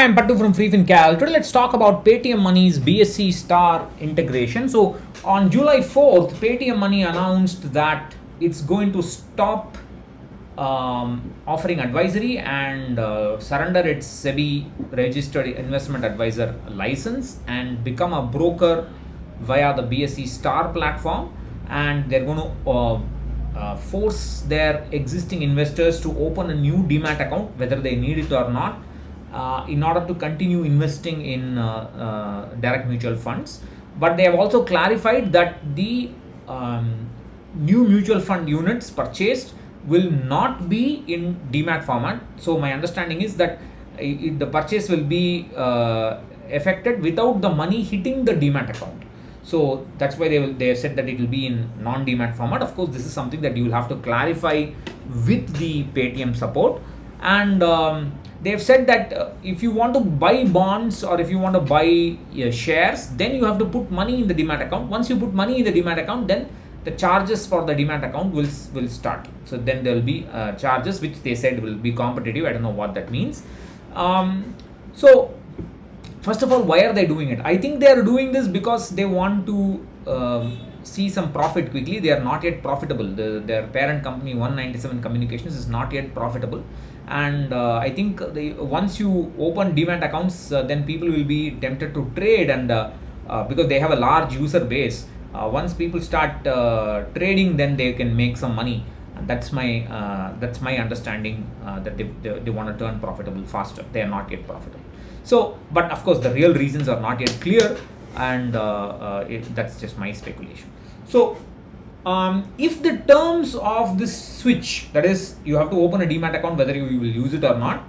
I'm Pattu from freefincal. Today let's talk about Paytm Money's BSE StAR integration. So on July 4th, Paytm Money announced that it's going to stop offering advisory and surrender its SEBI registered investment advisor license and become a broker via the BSE StAR platform, and they're going to force their existing investors to open a new demat account whether they need it or not, in order to continue investing in direct mutual funds. But they have also clarified that the new mutual fund units purchased will not be in demat format. So my understanding is that the purchase will be effected without the money hitting the demat account. So that's why they have said that it will be in non-demat format. Of course, this is something that you will have to clarify with the Paytm support. And they have said that if you want to buy bonds or if you want to buy shares, then you have to put money in the demat account. Once you put money in the demat account, then the charges for the demat account will start. So then there will be charges which they said will be competitive. I don't know what that means. So first of all, why are they doing it? I think they are doing this because they want to see some profit quickly. They are not yet profitable. Their parent company 197 Communications is not yet profitable. And I think once you open demat accounts, then people will be tempted to trade, and because they have a large user base. Once people start trading, then they can make some money. And that's my understanding, that they want to turn profitable faster. They are not yet profitable. So, but of course, the real reasons are not yet clear, and that's just my speculation. So, if the terms of this switch, that is, you have to open a demat account whether you will use it or not,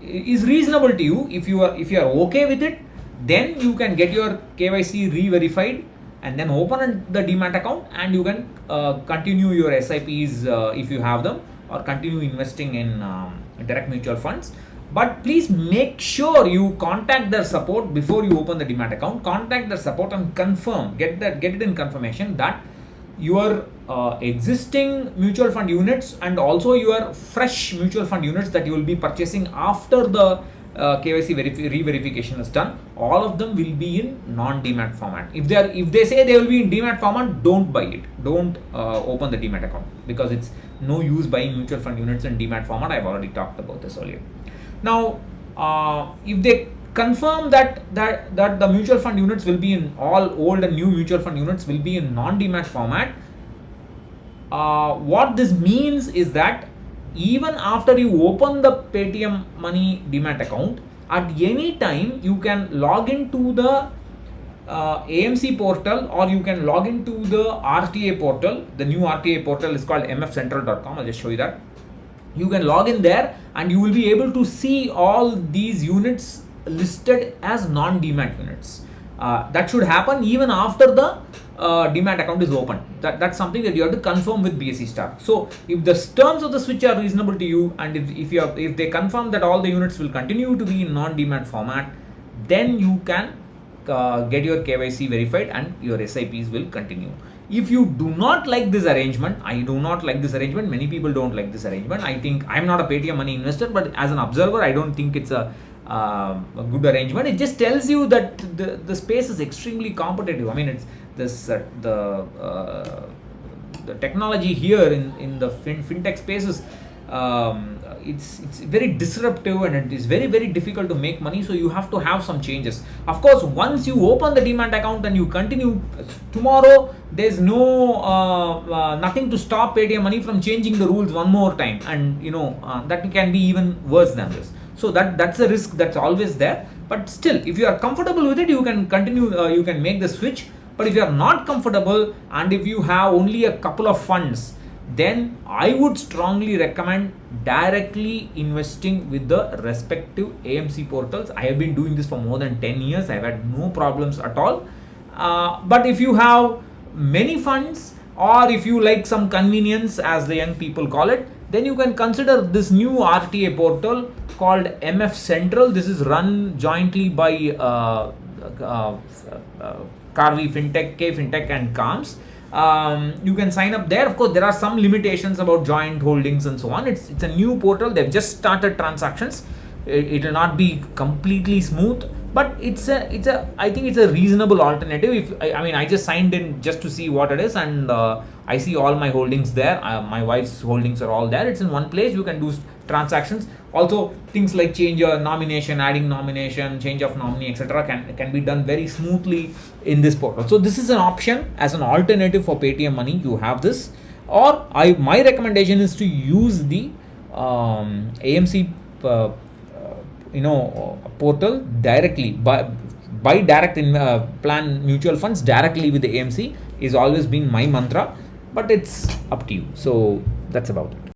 is reasonable to you, if you are okay with it, then you can get your KYC re-verified and then open the demat account, and you can continue your SIPs if you have them, or continue investing in direct mutual funds. But please make sure you contact their support before you open the demat account. Contact their support and confirm, get it in confirmation that your existing mutual fund units and also your fresh mutual fund units that you will be purchasing after the KYC re-verification is done, all of them will be in non-demat format. If they say they will be in demat format, don't buy it. Don't open the demat account, because it's no use buying mutual fund units in demat format. I've already talked about this earlier. Now, if they confirm that the mutual fund units will be in, all old and new mutual fund units will be in non-demat format, what this means is that even after you open the Paytm Money demat account, at any time you can log into the AMC portal, or you can log into the RTA portal. The new RTA portal is called mfcentral.com. I'll just show you that. You can log in there and you will be able to see all these units listed as non-demat units. That should happen even after the demat account is open. That's something that you have to confirm with BSE StAR. So if the terms of the switch are reasonable to you, and if they confirm that all the units will continue to be in non-demat format, then you can get your KYC verified and your SIPs will continue. If you do not like this arrangement, I do not like this arrangement, many people don't like this arrangement. I think, I'm not a Paytm Money investor, but as an observer, I don't think it's a good arrangement. It just tells you that the space is extremely competitive. I mean, it's this the technology here in the fintech spaces, it's very disruptive, and it is very, very difficult to make money. So you have to have some changes. Of course, once you open the demat account and you continue, tomorrow there's no nothing to stop Paytm Money from changing the rules one more time, and that can be even worse than this. So that's a risk that's always there. But still, if you are comfortable with it, you can continue, you can make the switch. But if you are not comfortable, and if you have only a couple of funds, then I would strongly recommend directly investing with the respective AMC portals. I have been doing this for more than 10 years. I've had no problems at all. But if you have many funds, or if you like some convenience, as the young people call it, then you can consider this new RTA portal called MF Central. This is run jointly by Carvi Fintech, K Fintech, and Calms. You can sign up there. Of course, there are some limitations about joint holdings and so on. It's a new portal. They've just started transactions. it will not be completely smooth, but it's a I think it's a reasonable alternative. If I mean, I just signed in just to see what it is, and I see all my holdings there. My wife's holdings are all there. It's in one place. You can do transactions. Also, things like change your nomination, adding nomination, change of nominee, etc. can be done very smoothly in this portal. So this is an option as an alternative for Paytm Money. You have this, or my recommendation is to use the AMC portal directly. Buy direct in plan mutual funds directly with the AMC is always been my mantra, but it's up to you. So that's about it.